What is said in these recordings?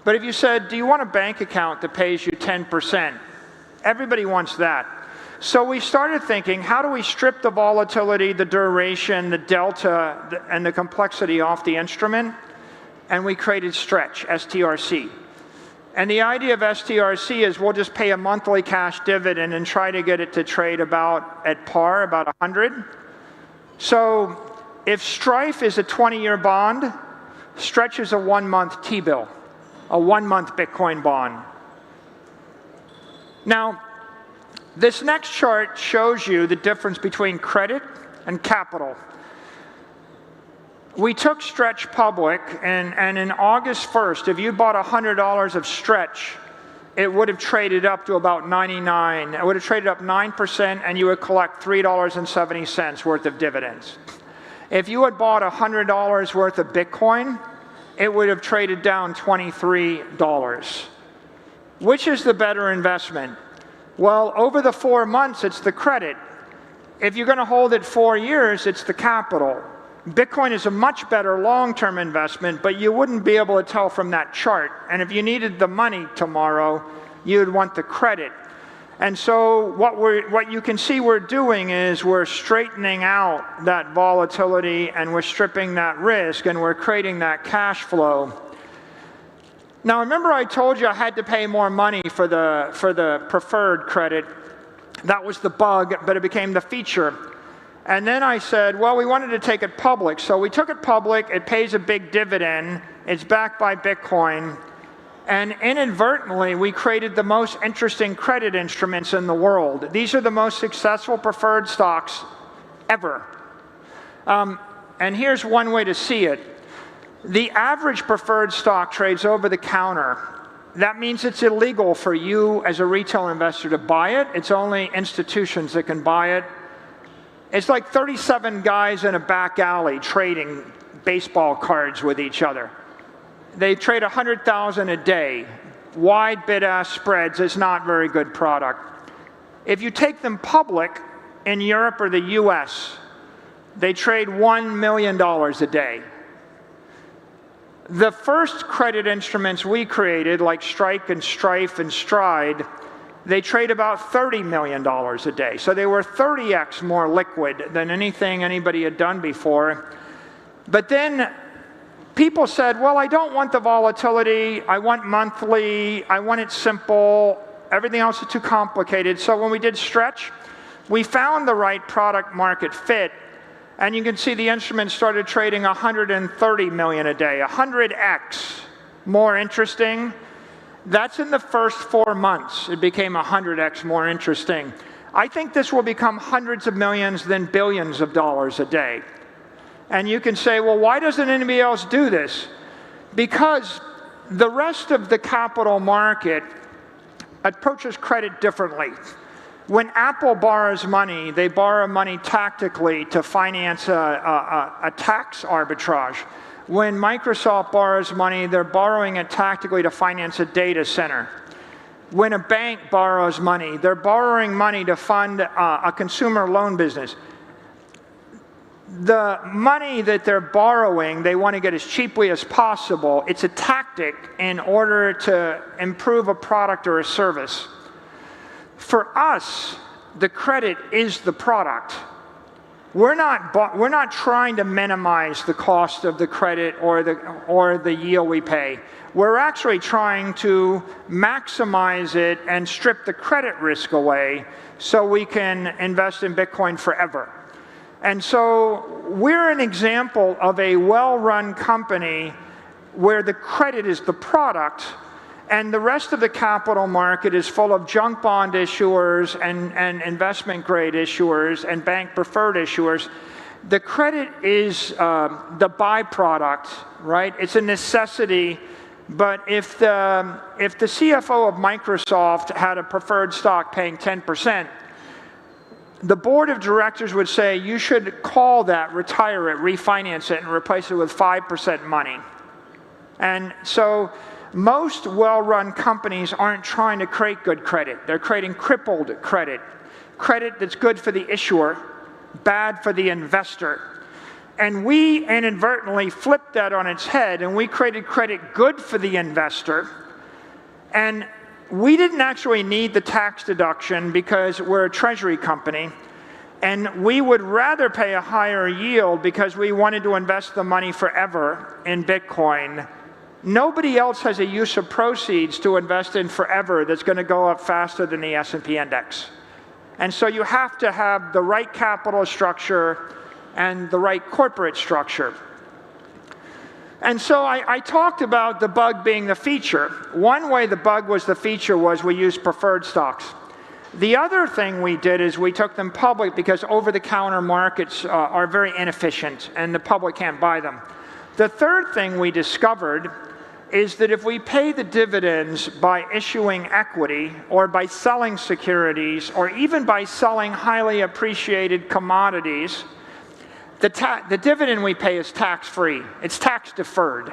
But if you said, do you want a bank account that pays you 10%? Everybody wants that. So we started thinking, how do we strip the volatility, the duration, the delta, and the complexity off the instrument? And we created Stretch, STRC. And the idea of STRC is we'll just pay a monthly cash dividend and try to get it to trade about at par, about 100. So if Strife is a 20-year bond, Stretch is a 1-month T-bill, a 1-month Bitcoin bond. Now, this next chart shows you the difference between credit and capital. We took Stretch public, and in August 1st, if you bought $100 of Stretch, it would have traded up to about 99. It would have traded up 9%, and you would collect $3.70 worth of dividends. If you had bought $100 worth of Bitcoin, it would have traded down $23. Which is the better investment? Well, over the 4 months, it's the credit. If you're going to hold it 4 years, it's the capital. Bitcoin is a much better long-term investment, but you wouldn't be able to tell from that chart. And if you needed the money tomorrow, you'd want the credit. And so what you can see we're doing is we're straightening out that volatility, and we're stripping that risk, and we're creating that cash flow. Now, remember I told you I had to pay more money for the preferred credit. That was the bug, but it became the feature. And then I said, well, we wanted to take it public. So we took it public. It pays a big dividend. It's backed by Bitcoin. And inadvertently, we created the most interesting credit instruments in the world. These are the most successful preferred stocks ever. And here's one way to see it. The average preferred stock trades over the counter. That means it's illegal for you as a retail investor to buy it. It's only institutions that can buy it. It's like 37 guys in a back alley trading baseball cards with each other. They trade 100,000 a day. Wide bid-ask spreads is not very good product. If you take them public in Europe or the US, they trade $1 million a day. The first credit instruments we created, like Strike and Strife and Stride, they trade about $30 million a day. So they were 30x more liquid than anything anybody had done before. But then people said, well, I don't want the volatility. I want monthly. I want it simple. Everything else is too complicated. So when we did Stretch, we found the right product market fit. And you can see the instrument started trading 130 million a day, 100x more interesting. That's in the first 4 months. It became 100x more interesting. I think this will become hundreds of millions, then billions of dollars a day. And you can say, well, why doesn't anybody else do this? Because the rest of the capital market approaches credit differently. When Apple borrows money, they borrow money tactically to finance a tax arbitrage. When Microsoft borrows money, they're borrowing it tactically to finance a data center. When a bank borrows money, they're borrowing money to fund a consumer loan business. The money that they're borrowing, they want to get as cheaply as possible. It's a tactic in order to improve a product or a service. For us, the credit is the product. We're not trying to minimize the cost of the credit or the yield we pay. We're actually trying to maximize it and strip the credit risk away so we can invest in Bitcoin forever. And so we're an example of a well-run company where the credit is the product, and the rest of the capital market is full of junk bond issuers and investment grade issuers and bank preferred issuers. The credit is the byproduct, right? It's a necessity. But if the CFO of Microsoft had a preferred stock paying 10%, the board of directors would say, you should call that, retire it, refinance it, and replace it with 5% money. And so most well-run companies aren't trying to create good credit. They're creating crippled credit. Credit that's good for the issuer, bad for the investor. And we inadvertently flipped that on its head, and we created credit good for the investor. And we didn't actually need the tax deduction because we're a treasury company. And we would rather pay a higher yield because we wanted to invest the money forever in Bitcoin. Nobody else has a use of proceeds to invest in forever that's going to go up faster than the S&P index. And so you have to have the right capital structure and the right corporate structure. And so I talked about the bug being the feature. One way the bug was the feature was we used preferred stocks. The other thing we did is we took them public because over-the-counter markets are very inefficient and the public can't buy them. The third thing we discovered is that if we pay the dividends by issuing equity or by selling securities or even by selling highly appreciated commodities, the dividend we pay is tax-free. It's tax-deferred.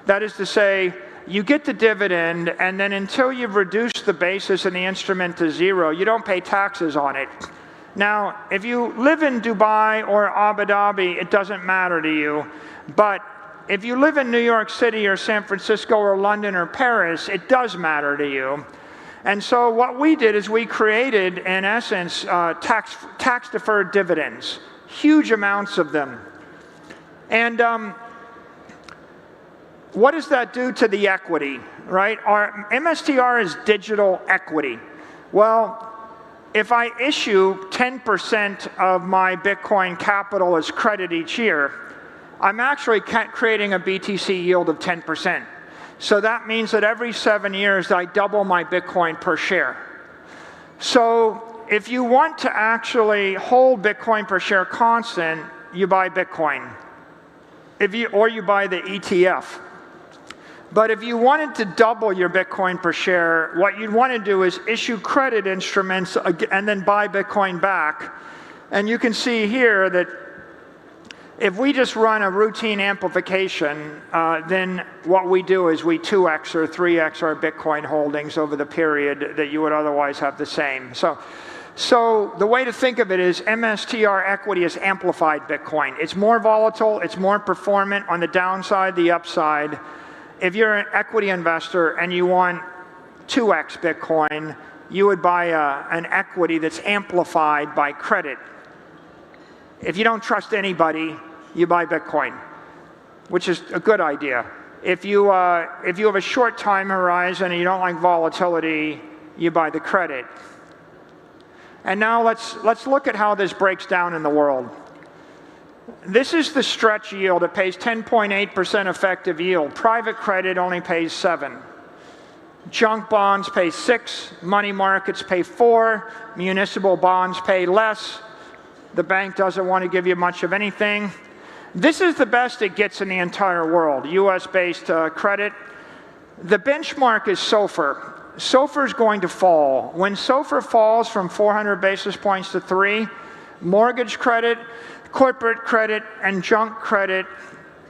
That is to say, you get the dividend, and then until you've reduced the basis in the instrument to zero, you don't pay taxes on it. Now, if you live in Dubai or Abu Dhabi, it doesn't matter to you. But if you live in New York City or San Francisco or London or Paris, it does matter to you. And so what we did is we created, in essence, tax-deferred dividends. Huge amounts of them. And what does that do to the equity, right? Our MSTR is digital equity. Well, if I issue 10% of my Bitcoin capital as credit each year, I'm actually creating a BTC yield of 10%. So that means that every 7 years I double my Bitcoin per share. So if you want to actually hold Bitcoin per share constant, you buy Bitcoin. Or you buy the ETF. But if you wanted to double your Bitcoin per share, what you'd want to do is issue credit instruments and then buy Bitcoin back. And you can see here that if we just run a routine amplification, then what we do is we 2x or 3x our Bitcoin holdings over the period that you would otherwise have the same. So the way to think of it is MSTR equity is amplified Bitcoin. It's more volatile, it's more performant on the downside, the upside. If you're an equity investor and you want 2x Bitcoin, you would buy an equity that's amplified by credit. If you don't trust anybody, you buy Bitcoin, which is a good idea. If you have a short time horizon and you don't like volatility, you buy the credit. And now let's look at how this breaks down in the world. This is the stretch yield. It pays 10.8% effective yield. Private credit only pays 7. Junk bonds pay 6. Money markets pay 4. Municipal bonds pay less. The bank doesn't want to give you much of anything. This is the best it gets in the entire world, US-based credit. The benchmark is SOFR. SOFR is going to fall. When SOFR falls from 400 basis points to 3, mortgage credit, corporate credit, and junk credit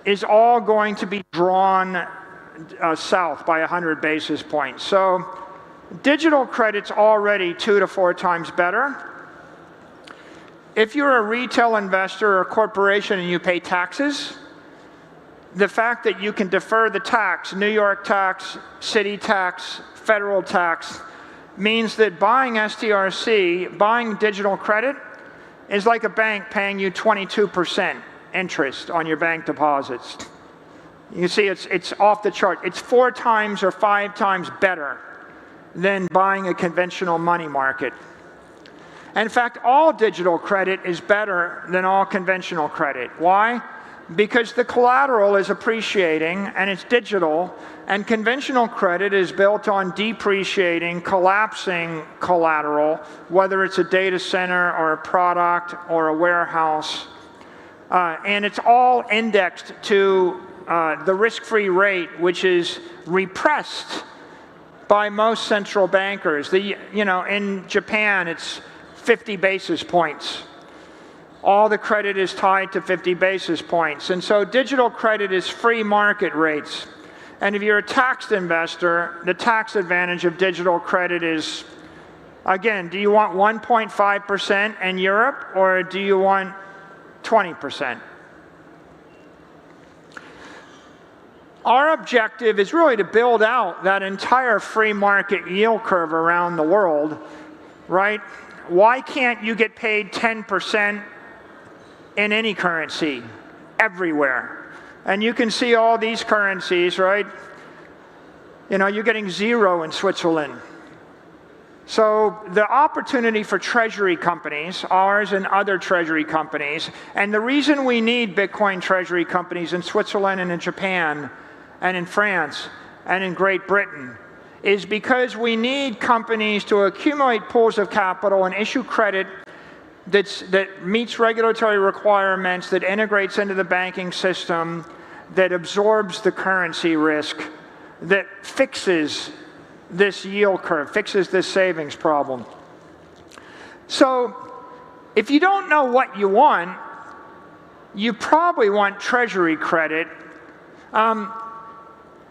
is all going to be drawn south by 100 basis points. So digital credit's already 2 to 4 times better. If you're a retail investor or a corporation and you pay taxes, the fact that you can defer the tax, New York tax, city tax, federal tax, means that buying STRC, buying digital credit, is like a bank paying you 22% interest on your bank deposits. You see, it's off the chart. It's 4 times or 5 times better than buying a conventional money market. In fact, all digital credit is better than all conventional credit. Why? Because the collateral is appreciating and it's digital, and conventional credit is built on depreciating, collapsing collateral, whether it's a data center or a product or a warehouse. And it's all indexed to the risk-free rate, which is repressed by most central bankers. In Japan, it's 50 basis points. All the credit is tied to 50 basis points. And so digital credit is free market rates. And if you're a taxed investor, the tax advantage of digital credit is, again, do you want 1.5% in Europe or do you want 20%? Our objective is really to build out that entire free market yield curve around the world, right? Why can't you get paid 10% in any currency, everywhere? And you can see all these currencies, right? You know, you're getting 0 in Switzerland. So the opportunity for treasury companies, ours and other treasury companies, and the reason we need Bitcoin treasury companies in Switzerland and in Japan and in France and in Great Britain is because we need companies to accumulate pools of capital and issue credit that meets regulatory requirements, that integrates into the banking system, that absorbs the currency risk, that fixes this yield curve, fixes this savings problem. So if you don't know what you want, you probably want treasury credit.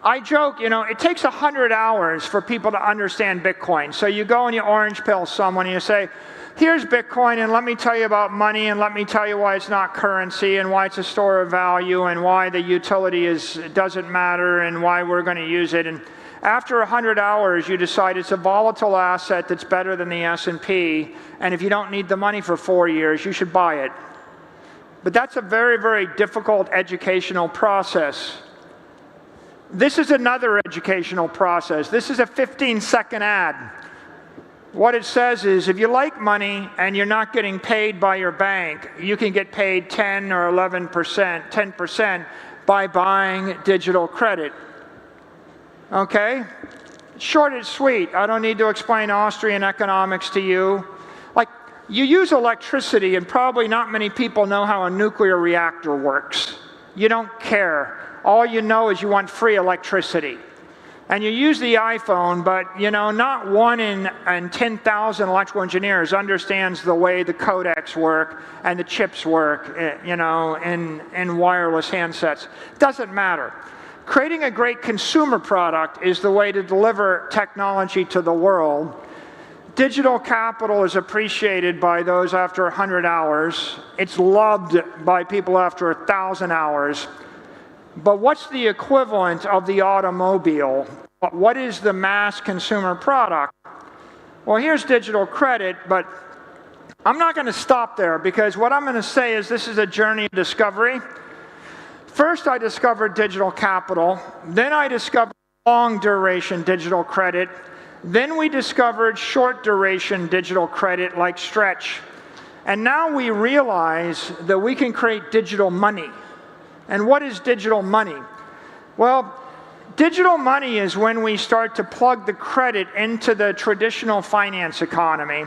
I joke, you know, it takes 100 hours for people to understand Bitcoin. So you go and you orange pill someone and you say, here's Bitcoin, and let me tell you about money, and let me tell you why it's not currency, and why it's a store of value, and why the utility doesn't matter, and why we're going to use it. And after 100 hours, you decide it's a volatile asset that's better than the S&P, and if you don't need the money for 4 years, you should buy it. But that's a very, very difficult educational process. This is another educational process. This is a 15-second ad. What it says is, if you like money and you're not getting paid by your bank, you can get paid 10 or 11%, 10% by buying digital credit. Okay? Short and sweet. I don't need to explain Austrian economics to you. Like, you use electricity, and probably not many people know how a nuclear reactor works. You don't care. All you know is you want free electricity. And you use the iPhone, but you know, not 1 in 10,000 electrical engineers understands the way the codecs work and the chips work, you know, in wireless handsets. Doesn't matter. Creating a great consumer product is the way to deliver technology to the world. Digital capital is appreciated by those after 100 hours. It's loved by people after 1,000 hours. But what's the equivalent of the automobile? What is the mass consumer product? Well, here's digital credit, but I'm not going to stop there, because what I'm going to say is this is a journey of discovery. First, I discovered digital capital. Then I discovered long-duration digital credit. Then we discovered short-duration digital credit like Stretch. And now we realize that we can create digital money. And what is digital money? Well, digital money is when we start to plug the credit into the traditional finance economy.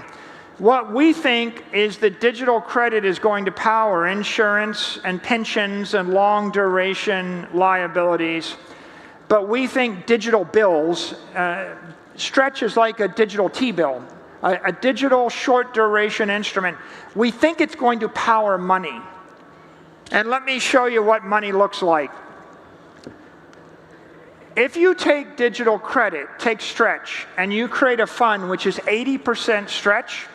What we think is that digital credit is going to power insurance and pensions and long-duration liabilities. But we think digital bills, Stretch is like a digital T-bill, a digital short-duration instrument. We think it's going to power money. And let me show you what money looks like. If you take digital credit, take Stretch, and you create a fund which is 80% Stretch,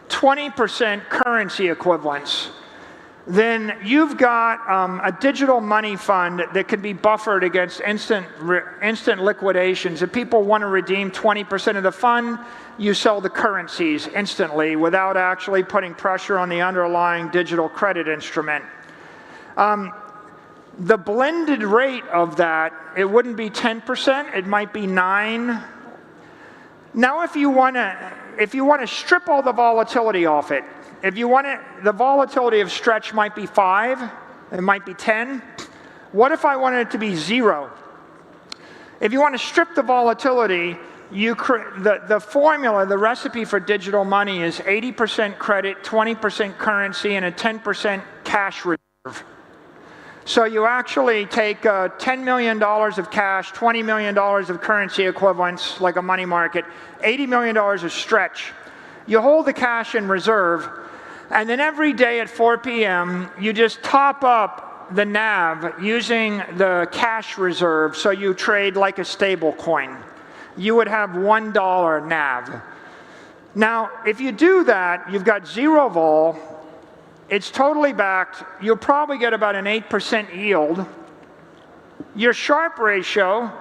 20% currency equivalents, then you've got a digital money fund that can be buffered against instant liquidations. If people want to redeem 20% of the fund, you sell the currencies instantly without actually putting pressure on the underlying digital credit instrument. The blended rate of that, it wouldn't be 10%, it might be 9%. Now if you want to strip all the volatility off it, if you want it, the volatility of Stretch might be 5, it might be 10. What if I wanted it to be 0? If you want to strip the volatility, the formula, the recipe for digital money is 80% credit, 20% currency, and a 10% cash reserve. So you actually take $10 million of cash, $20 million of currency equivalents, like a money market, $80 million of Stretch. You hold the cash in reserve, and then every day at 4 p.m., you just top up the NAV using the cash reserve, so you trade like a stable coin. You would have $1 NAV. Now, if you do that, you've got 0 vol. It's totally backed. You'll probably get about an 8% yield. your Sharpe ratio